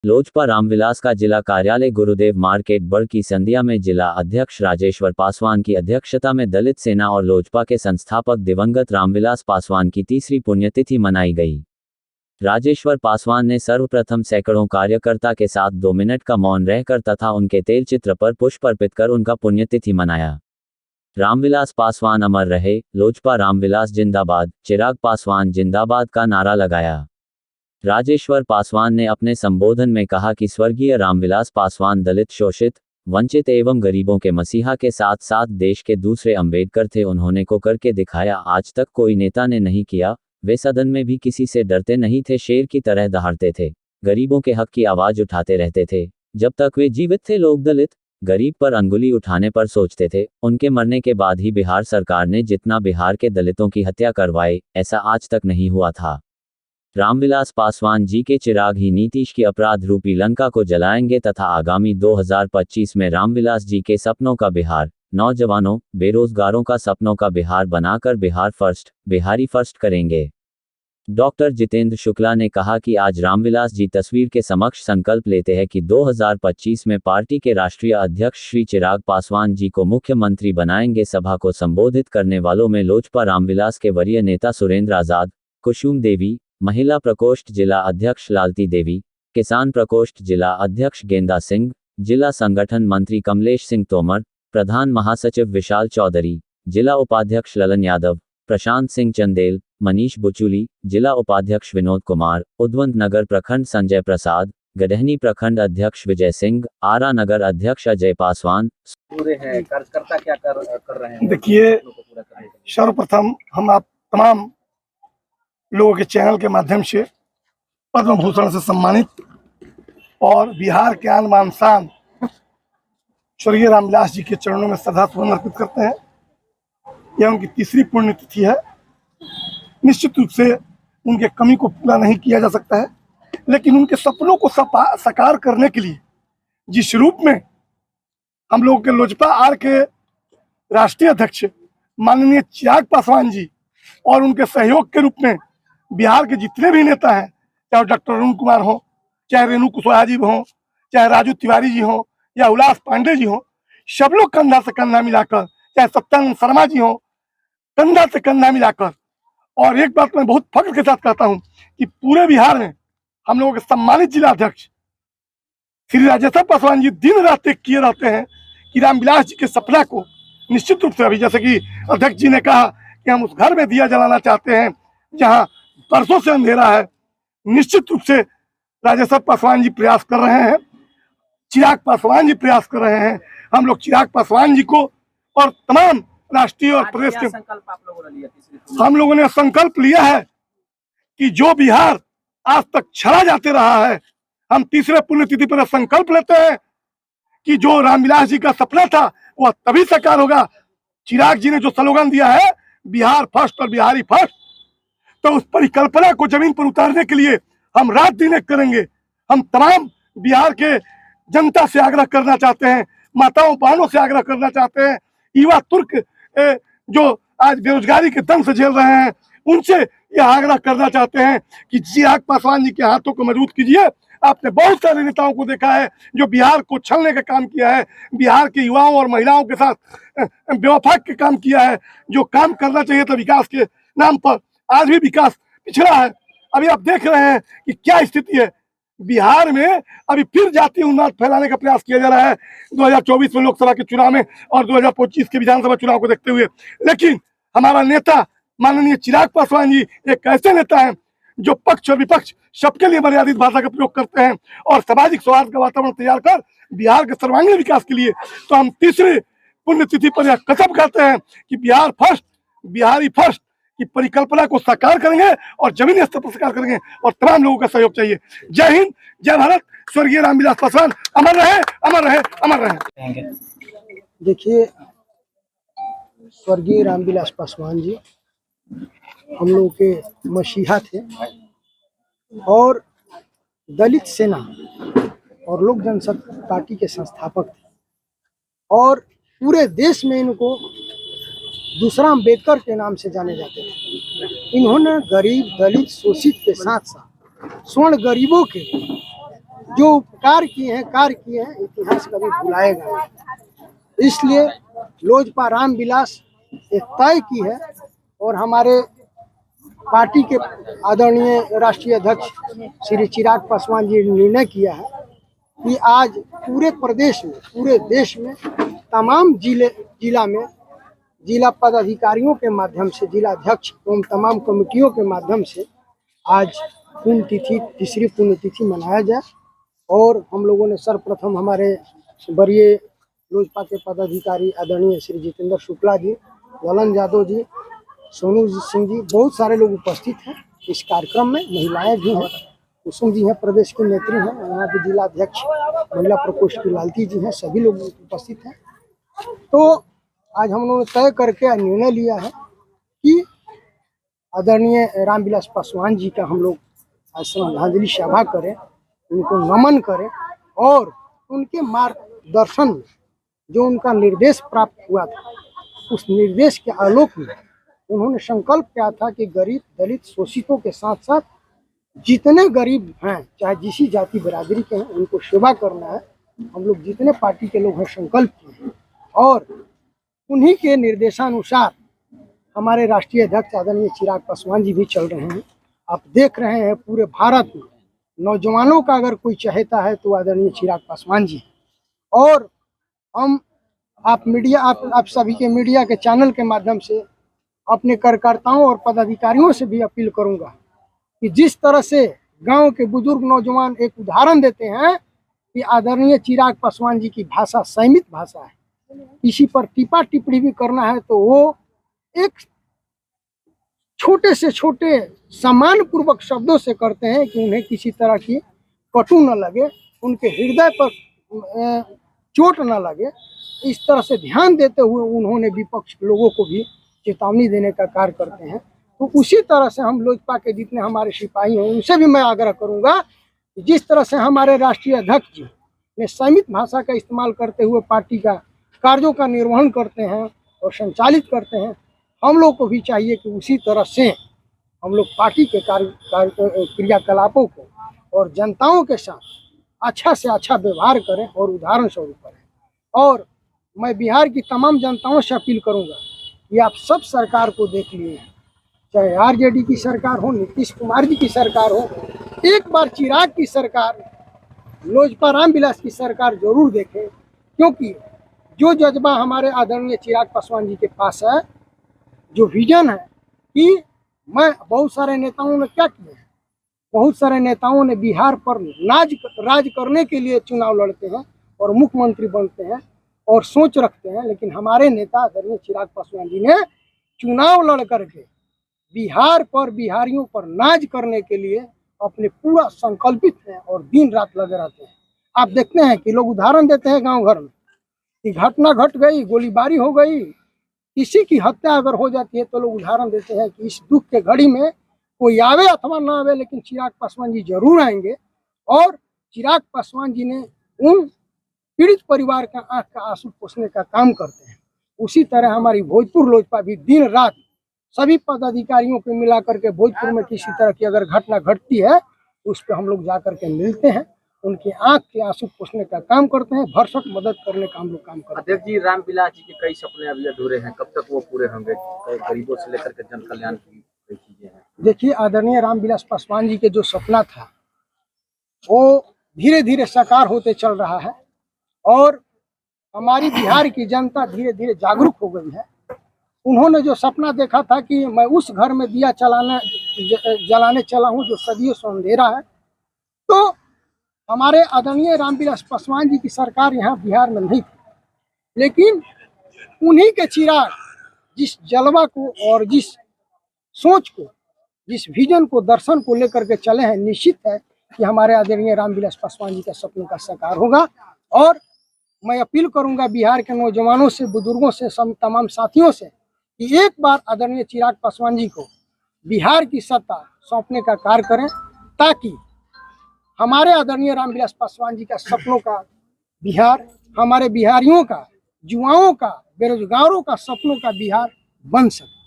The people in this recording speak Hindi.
लोजपा रामविलास का जिला कार्यालय गुरुदेव मार्केट बड़ की संध्या में जिला अध्यक्ष राजेश्वर पासवान की अध्यक्षता में दलित सेना और लोजपा के संस्थापक दिवंगत रामविलास पासवान की तीसरी पुण्यतिथि मनाई गई। राजेश्वर पासवान ने सर्वप्रथम सैकड़ों कार्यकर्ता के साथ 2 मिनट का मौन रहकर तथा उनके तेल चित्र पर पुष्प अर्पित कर उनका पुण्यतिथि मनाया। रामविलास पासवान अमर रहे, लोजपा रामविलास जिंदाबाद, चिराग पासवान जिंदाबाद का नारा लगाया। राजेश्वर पासवान ने अपने संबोधन में कहा कि स्वर्गीय रामविलास पासवान दलित, शोषित, वंचित एवं गरीबों के मसीहा के साथ साथ देश के दूसरे अंबेडकर थे। उन्होंने को करके दिखाया, आज तक कोई नेता ने नहीं किया। वे सदन में भी किसी से डरते नहीं थे, शेर की तरह दहाड़ते थे, गरीबों के हक की आवाज उठाते रहते थे। जब तक वे जीवित थे लोग दलित, गरीब पर अंगुली उठाने पर सोचते थे। उनके मरने के बाद ही बिहार सरकार ने जितना बिहार के दलितों की हत्या करवाई, ऐसा आज तक नहीं हुआ था। रामविलास पासवान जी के चिराग ही नीतीश की अपराध रूपी लंका को जलाएंगे तथा आगामी 2025 में रामविलास जी के सपनों का बिहार, नौजवानों, बेरोजगारों का सपनों का बिहार बनाकर बिहार फर्स्ट, बिहारी फर्स्ट करेंगे। डॉक्टर जितेंद्र शुक्ला ने कहा कि आज रामविलास जी तस्वीर के समक्ष संकल्प लेते हैं कि 2025 में पार्टी के राष्ट्रीय अध्यक्ष श्री चिराग पासवान जी को मुख्यमंत्री बनाएंगे। सभा को संबोधित करने वालों में लोजपा रामविलास के वरीय नेता सुरेंद्र आजाद, कुसुम देवी, महिला प्रकोष्ठ जिला अध्यक्ष लालती देवी, किसान प्रकोष्ठ जिला अध्यक्ष गेंदा सिंह, जिला संगठन मंत्री कमलेश सिंह तोमर, प्रधान महासचिव विशाल चौधरी, जिला उपाध्यक्ष ललन यादव, प्रशांत सिंह चंदेल, मनीष बुचुली, जिला उपाध्यक्ष विनोद कुमार, उद्वंत नगर प्रखंड संजय प्रसाद, गडहनी प्रखंड अध्यक्ष विजय सिंह, आरा नगर अध्यक्ष अजय पासवान पूरे हैं। कार्यकर्ता क्या कर रहे हैं? देखिए, सर्वप्रथम हम आप तमाम लोगों के चैनल के माध्यम से पद्म भूषण से सम्मानित और बिहार के आन बान शान स्वर्गीय रामविलास जी के चरणों में श्रद्धासुमन अर्पित करते हैं। यह उनकी तीसरी पुण्यतिथि है। निश्चित रूप से उनके कमी को पूरा नहीं किया जा सकता है, लेकिन उनके सपनों को साकार करने के लिए जिस रूप में हम लोग के लोजपा आर के राष्ट्रीय अध्यक्ष माननीय चिराग पासवान जी और उनके सहयोग के रूप में बिहार के जितने भी नेता हैं, चाहे डॉक्टर अरुण कुमार हो, चाहे रेणु कुशवाहा जी हो, चाहे राजू तिवारी जी हो या उल्लास पांडे जी हो, सब लोग कंधा से कंधा मिलाकर, चाहे सत्यानंद शर्मा जी हो, कंधा से कंधा मिलाकर। और एक बात मैं बहुत फख्र के साथ कहता हूं कि पूरे बिहार में हम लोगों के सम्मानित जिला अध्यक्ष श्री राजेश्वर पासवान जी दिन रात एक किए रहते हैं कि रामविलास जी के सपना को निश्चित रूप से, अभी जैसे कि अध्यक्ष जी ने कहा कि हम उस घर में दिया जलाना चाहते हैं जहां बरसों से अंधेरा है। निश्चित रूप से राजेश्वर पासवान जी प्रयास कर रहे हैं, चिराग पासवान जी प्रयास कर रहे हैं। हम लोग चिराग पासवान जी को और तमाम राष्ट्रीय और प्रदेश के हम लोगों ने संकल्प लिया है कि जो बिहार आज तक छला जाते रहा है, हम तीसरे पुण्यतिथि पर संकल्प लेते हैं कि जो रामविलास जी का सपना था वह तभी साकार होगा। चिराग जी ने जो स्लोगन दिया है बिहार फर्स्ट और बिहारी फर्स्ट, तो उस परिकल्पना को जमीन पर उतारने के लिए हम रात दिन एक करेंगे। हम तमाम बिहार के जनता से आग्रह करना चाहते हैं, माताओं बहनों से आग्रह करना चाहते हैं, युवा तुर्क जो आज बेरोजगारी के दम से झेल रहे हैं, उनसे यह आग्रह करना चाहते हैं कि चिराग पासवान जी के हाथों को मजबूत कीजिए। आपने बहुत सारे नेताओं को देखा है जो बिहार को छलने का काम किया है, बिहार के युवाओं और महिलाओं के साथ बेवफा के काम किया है। जो काम करना चाहिए था विकास के नाम पर, आज भी विकास पिछड़ा है। अभी आप देख रहे हैं कि क्या स्थिति है बिहार में। अभी फिर जातीय उन्माद फैलाने का प्रयास किया जा रहा है 2024 में लोकसभा के चुनाव में और 2025 के विधानसभा चुनाव को देखते हुए। लेकिन हमारा नेता माननीय चिराग पासवान जी एक ऐसे नेता हैं जो पक्ष और विपक्ष सबके लिए मर्यादित भाषा का प्रयोग करते हैं और सामाजिक सौहार्द का वातावरण तैयार कर बिहार के सर्वांगीण विकास के लिए। तो हम तीसरी पुण्यतिथि पर यह कसम खाते हैं कि बिहार फर्स्ट, बिहारी फर्स्ट की परिकल्पना को साकार करेंगे और जमीनी स्तर पर साकार करेंगे और तमाम लोगों का सहयोग चाहिए। जय हिंद, जय भारत। स्वर्गीय रामविलास पासवान अमर रहे, अमर रहे, अमर रहे। देखिए, स्वर्गीय रामविलास पासवान जी हम लोगों के मसीहा थे और दलित सेना और लोक जनशक्ति पार्टी के संस्थापक थे और पूरे देश में इनको दूसरा अंबेडकर के नाम से जाने जाते थे। इन्होंने गरीब, दलित, शोषित के साथ साथ स्वर्ण गरीबों के जो उपकार किए हैं, कार्य किए हैं, इतिहास कभी भुलाएगा नहीं। इसलिए लोजपा रामविलास एक तय की है और हमारे पार्टी के आदरणीय राष्ट्रीय अध्यक्ष श्री चिराग पासवान जी ने निर्णय किया है कि आज पूरे प्रदेश में, पूरे देश में तमाम जिला में जिला पदाधिकारियों के माध्यम से, जिला अध्यक्ष एवं तमाम कमेटियों के माध्यम से आज पुण्यतिथि, तीसरी पुण्यतिथि मनाया जाए। और हम लोगों ने सर्वप्रथम हमारे वरीय लोजपा के पदाधिकारी आदरणीय श्री जितेंद्र शुक्ला जी, ललन यादव जी, सोनू सिंह जी, बहुत सारे लोग उपस्थित हैं इस कार्यक्रम में। महिलाएं भी हैं, कुसुम जी हैं, प्रदेश की नेत्री हैं, यहाँ के जिला अध्यक्ष महिला प्रकोष्ठ की लालती जी हैं, सभी लोग उपस्थित हैं। तो आज हम लोगों ने तय करके निर्णय लिया है कि आदरणीय रामविलास पासवान जी का हम लोग आज श्रद्धांजलि सभा करें, उनको नमन करें और उनके मार्गदर्शन में जो उनका निर्देश प्राप्त हुआ था, उस निर्देश के आलोक में उन्होंने संकल्प किया था कि गरीब, दलित, शोषितों के साथ साथ जितने गरीब हैं, चाहे जिसी जाति बिरादरी के हैं, उनको सेवा करना है। हम लोग जितने पार्टी के लोग हैं संकल्प किए हैं और उन्हीं के निर्देशानुसार हमारे राष्ट्रीय अध्यक्ष आदरणीय चिराग पासवान जी भी चल रहे हैं। आप देख रहे हैं पूरे भारत में नौजवानों का अगर कोई चाहता है तो आदरणीय चिराग पासवान जी। और हम आप सभी के मीडिया के चैनल के माध्यम से अपने कार्यकर्ताओं और पदाधिकारियों से भी अपील करूंगा कि जिस तरह से गांव के बुजुर्ग नौजवान एक उदाहरण देते हैं कि आदरणीय चिराग पासवान जी की भाषा संयमित भाषा है, इसी पर टिप्पा टिप्पणी भी करना है तो वो एक छोटे से छोटे सम्मान पूर्वक शब्दों से करते हैं कि उन्हें किसी तरह की कटु न लगे, उनके हृदय पर चोट न लगे। इस तरह से ध्यान देते हुए उन्होंने विपक्ष लोगों को भी चेतावनी देने का कार्य करते हैं। तो उसी तरह से हम लोजपा के जितने हमारे सिपाही हैं उनसे भी मैं आग्रह करूंगा कि जिस तरह से हमारे राष्ट्रीय अध्यक्ष जी ने संयमित भाषा का इस्तेमाल करते हुए पार्टी का कार्यों का निर्वहन करते हैं और संचालित करते हैं, हम लोग को भी चाहिए कि उसी तरह से हम लोग पार्टी के क्रियाकलापों को और जनताओं के साथ अच्छा से अच्छा व्यवहार करें और उदाहरण स्वरूप करें। और मैं बिहार की तमाम जनताओं से अपील करूंगा कि आप सब सरकार को देख लिए, चाहे आरजेडी की सरकार हो, नीतीश कुमार जी की सरकार हो, एक बार चिराग की सरकार, लोजपा रामविलास की सरकार जरूर देखें। क्योंकि जो जज्बा हमारे आदरणीय चिराग पासवान जी के पास है, जो विजन है कि मैं बहुत सारे नेताओं ने क्या किया है, बहुत सारे नेताओं ने बिहार पर राज करने के लिए चुनाव लड़ते हैं और मुख्यमंत्री बनते हैं और सोच रखते हैं, लेकिन हमारे नेता आदरणीय चिराग पासवान जी ने चुनाव लड़ करके बिहार पर, बिहारियों पर नाज करने के लिए अपने पूरा संकल्पित हैं और दिन रात लगे रहते हैं। आप देखते हैं कि लोग उदाहरण देते हैं गांव घर में कि घटना घट गई, गोलीबारी हो गई, किसी की हत्या अगर हो जाती है तो लोग उदाहरण देते हैं कि इस दुख के घड़ी में कोई आवे अथवा ना आवे, लेकिन चिराग पासवान जी जरूर आएंगे। और चिराग पासवान जी ने उन पीड़ित परिवार का आंख का आंसू पोंछने का काम करते हैं। उसी तरह हमारी भोजपुर लोजपा भी दिन रात सभी पदाधिकारियों को मिला करके भोजपुर में किसी तरह की अगर घटना घटती है तो उस पर हम लोग जा करके मिलते हैं, उनके आंख के आंसू पोंछने का काम करते हैं, भरसक मदद करने का हम लोग काम करते हैं। अध्यक्ष जी, रामविलास जी के कई सपने अभी अधूरे हैं, कब तक वो पूरे होंगे? गरीबों से लेकर के जन कल्याण की कई चीजें हैं। देखिए, आदरणीय रामविलास पासवान जी के जो सपना था वो धीरे धीरे साकार होते चल रहा है और हमारी बिहार की जनता धीरे धीरे जागरूक हो गई है। उन्होंने जो सपना देखा था कि मैं उस घर में दिया जलाने चला हूं जो सदियों से अंधेरा है, तो हमारे आदरणीय रामविलास पासवान जी की सरकार यहाँ बिहार में नहीं थी, लेकिन उन्हीं के चिराग जिस जलवा को और जिस सोच को, जिस विजन को, दर्शन को लेकर के चले हैं, निश्चित है कि हमारे आदरणीय रामविलास पासवान जी का सपनों का साकार होगा। और मैं अपील करूंगा बिहार के नौजवानों से, बुजुर्गों से, तमाम साथियों से कि एक बार आदरणीय चिराग पासवान जी को बिहार की सत्ता सौंपने का कार्य करें, ताकि हमारे आदरणीय रामविलास पासवान जी का सपनों का बिहार, हमारे बिहारियों का, युवाओं का, बेरोजगारों का सपनों का बिहार बन सके।